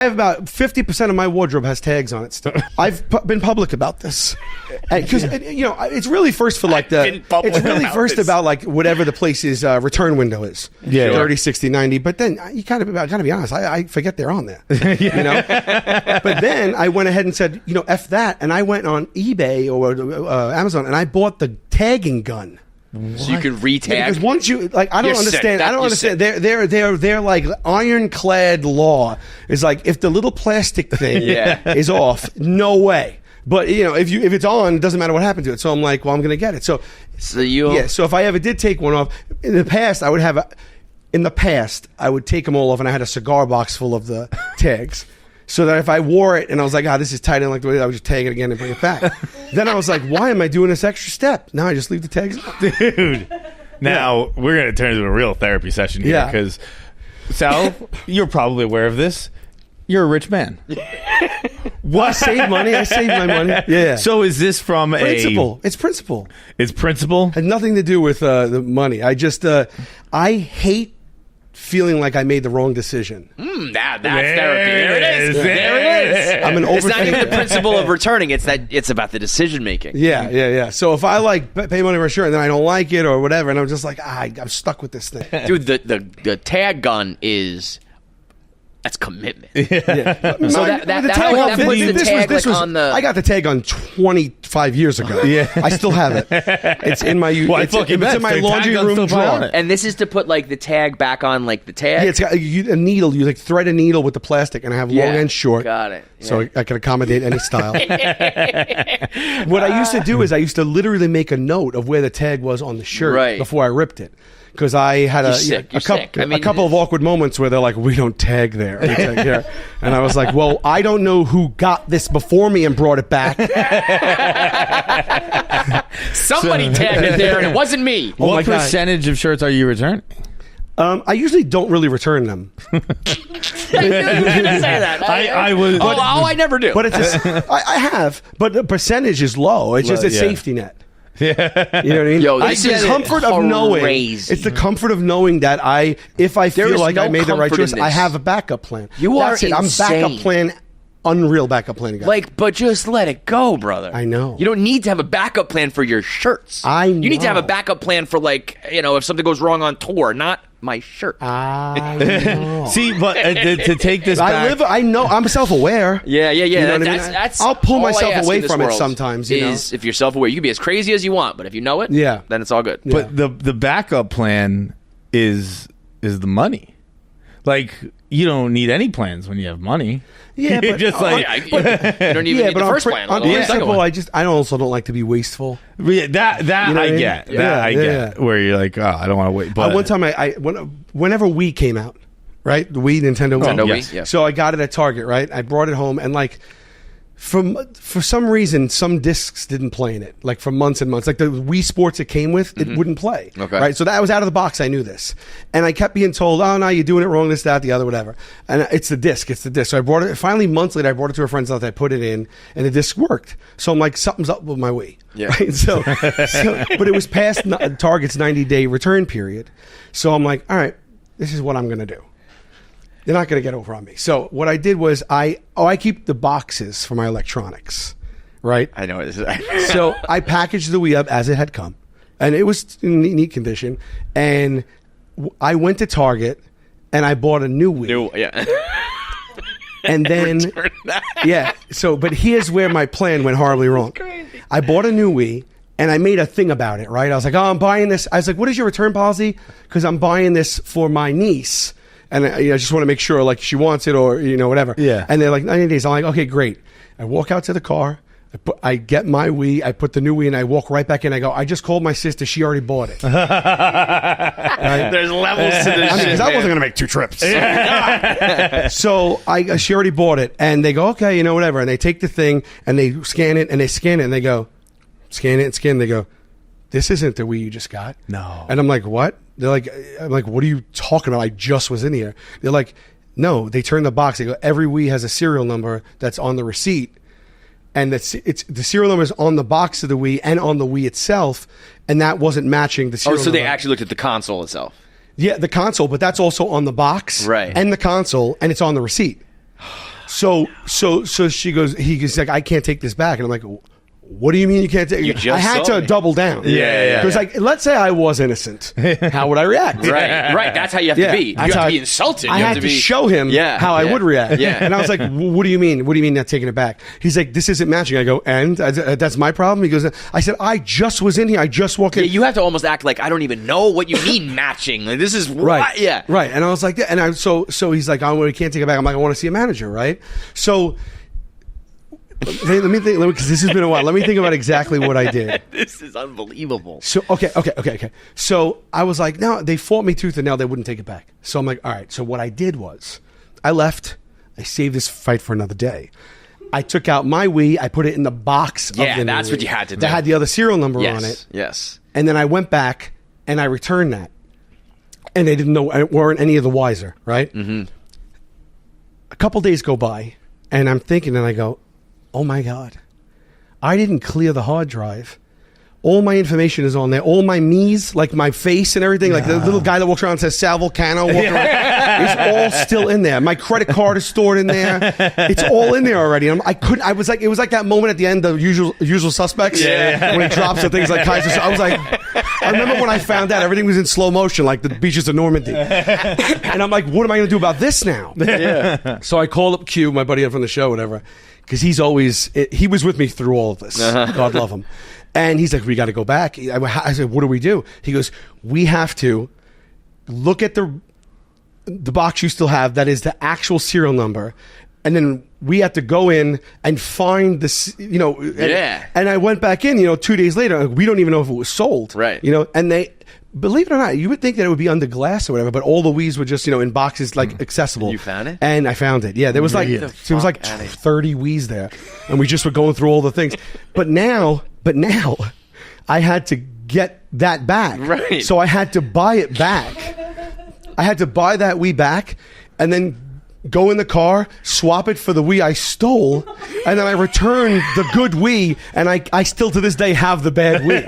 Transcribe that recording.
I have about 50% of my wardrobe has tags on it still. I've been public about this. Because, it's really first for like it's really first about like whatever the place's return window is. Yeah. 30, 60, 90. But then you gotta be honest, I forget they're on there. You know? But then I went ahead and said, F that. And I went on eBay or Amazon and I bought the tagging gun. So you could retag. Yeah, because once you I don't understand. I don't understand. Sick. They're like ironclad law. It's like if the little plastic thing is off, no way. But if it's on, it doesn't matter what happened to it. So I'm like, well, I'm gonna get it. So So if I ever did take one off in the past, I would take them all off, and I had a cigar box full of the tags. So that if I wore it and I was like, this is tight, I didn't like the way I would just tag it again and bring it back. Then I was like, why am I doing this extra step? Now I just leave the tags on. Dude. Now we're going to turn into a real therapy session here because, Sal, you're probably aware of this. You're a rich man. What? I save money. I save my money. Yeah. So is this from principle? It's principle. It's principle? Had nothing to do with the money. I just, I hate feeling like I made the wrong decision. That's therapy. There it is. There it is. I'm an overthinker. It's not even the principle of returning. It's about the decision making. Yeah. So if I pay money for a shirt and then I don't like it or whatever, and I'm just like, I'm stuck with this thing. Dude, the tag gun that's commitment. Yeah. So that puts the tag on the... I got the tag on 25 years ago. Yeah. I still have it. It's in my it's in my laundry room drawer. And this is to put like the tag back on like the tag? Yeah, it's got a needle. You like thread a needle with the plastic, and I have long and short. Got it. Yeah. So I can accommodate any style. What I used to do is I used to literally make a note of where the tag was on the shirt before I ripped it. Because I had a couple of awkward moments where they're like, we don't tag there. We tag here. And I was like, well, I don't know who got this before me and brought it back. Somebody tagged it there and it wasn't me. What percentage of shirts are you returning? I usually don't really return them. I knew you were going to say that. I was. I never do. But I have. But the percentage is low. It's just a safety net. Yeah. You know what I mean? It's the comfort of knowing. It's the comfort of knowing that if I feel like I made the right choice, I have a backup plan. That's it. I'm backup plan, unreal backup plan guy. But just let it go, brother. I know. You don't need to have a backup plan for your shirts. You need to have a backup plan for if something goes wrong on tour, not my shirt. I know. See, but to take this back, I know. I'm self-aware. Yeah. You know what I mean? I'll pull myself away from it sometimes. If you're self-aware, you can be as crazy as you want, but if you know it, then it's all good. But the backup plan is the money. Like, you don't need any plans when you have money. Yeah, but you don't even need the first plan. On principle, I also don't like to be wasteful. Yeah, that I get. That I get. Where you're like, I don't want to wait. But one time, whenever Wii came out, right? The Wii, Nintendo Wii. Yeah. So I got it at Target, right? I brought it home, and for some reason, some discs didn't play in it, like for months and months. Like the Wii Sports it came with, it wouldn't play. Okay. Right? So that was out of the box. I knew this. And I kept being told, oh, no, you're doing it wrong, this, that, the other, whatever. And it's the disc. So I brought it, finally, months later, I brought it to a friend's house, I put it in, and the disc worked. So I'm like, something's up with my Wii. Yeah. Right? So, but it was past Target's 90-day return period. So I'm like, all right, this is what I'm going to do. They're not going to get over on me. So what I did was I keep the boxes for my electronics, right? I know what this is. So I packaged the Wii up as it had come, and it was in neat condition. And I went to Target and I bought a new Wii. And then, but here's where my plan went horribly wrong. Crazy. I bought a new Wii. And I made a thing about it, right? I was like, I'm buying this. I was like, what is your return policy? Because I'm buying this for my niece. And I just want to make sure, like, she wants it or, whatever. Yeah. And they're like, 90 days. I'm like, okay, great. I walk out to the car. I get my Wii. I put the new Wii and I walk right back in. I go, I just called my sister. She already bought it. Right? There's levels to this shit. Because I wasn't going to make 2 trips. So she already bought it. And they go, okay, whatever. And they take the thing and they scan it and they go, scan it and scan. They go, this isn't the Wii you just got. No. And I'm like, what? I'm like, what are you talking about? I just was in here. They're like, no. They turn the box. They go, every Wii has a serial number that's on the receipt, and it's the serial number is on the box of the Wii and on the Wii itself, and that wasn't matching the serial number. So they actually looked at the console itself. Yeah, the console, but that's also on the box, right? And the console, and it's on the receipt. So she goes, he's like, I can't take this back. And I'm like, what do you mean you can't take it? I had to double down. Yeah. Because like, let's say I was innocent. How would I react? Right. That's how you have to be. You have to be insulted. I had to show him how I would react. Yeah. And I was like, what do you mean? What do you mean not taking it back? He's like, this isn't matching. I go, and that's my problem? He goes, I said, I just was in here. I just walked in. Yeah, you have to almost act like I don't even know what you mean matching. Like, this is right. Yeah. Right. And I was like, and so he's like, we can't take it back. I'm like, I want to see a manager, right? So let me think, because this has been a while. Let me think about exactly what I did. This is unbelievable. So okay. So I was like, no, they fought me tooth and nail. They wouldn't take it back. So I'm like, all right. So what I did was, I left. I saved this fight for another day. I took out my Wii. I put it in the box. Yeah, of the that's Wii what you had to do. That had the other serial number on it. Yes. And then I went back and I returned that, and they didn't know. Weren't any of the wiser, right? Mm-hmm. A couple days go by, and I'm thinking, and I go, oh my God, I didn't clear the hard drive. All my information is on there. All my me's, like my face and everything, like the little guy that walks around and says Sal Vulcano, around, it's all still in there. My credit card is stored in there. It's all in there already. It was like that moment at the end of Usual Suspects when he drops the things like Kaiser. So I was like, I remember when I found out everything was in slow motion, like the beaches of Normandy. And I'm like, what am I going to do about this now? Yeah. So I called up Q, my buddy from the show, whatever, because he was with me through all of this. God love him. And he's like, we got to go back. I said, what do we do? He goes, we have to look at the box you still have that is the actual serial number, and then we have to go in and find this, and I went back in, 2 days later, we don't even know if it was sold. Right. And they, believe it or not, you would think that it would be under glass or whatever, but all the Wii's were just, in boxes, like accessible. You found it? And I found it. Yeah, there was there was like 30 Wii's there, and we just were going through all the things. But now I had to get that back. Right. So I had to buy it back. I had to buy that Wii back, and then go in the car, swap it for the Wii I stole, and then I returned the good Wii, and I still to this day have the bad Wii.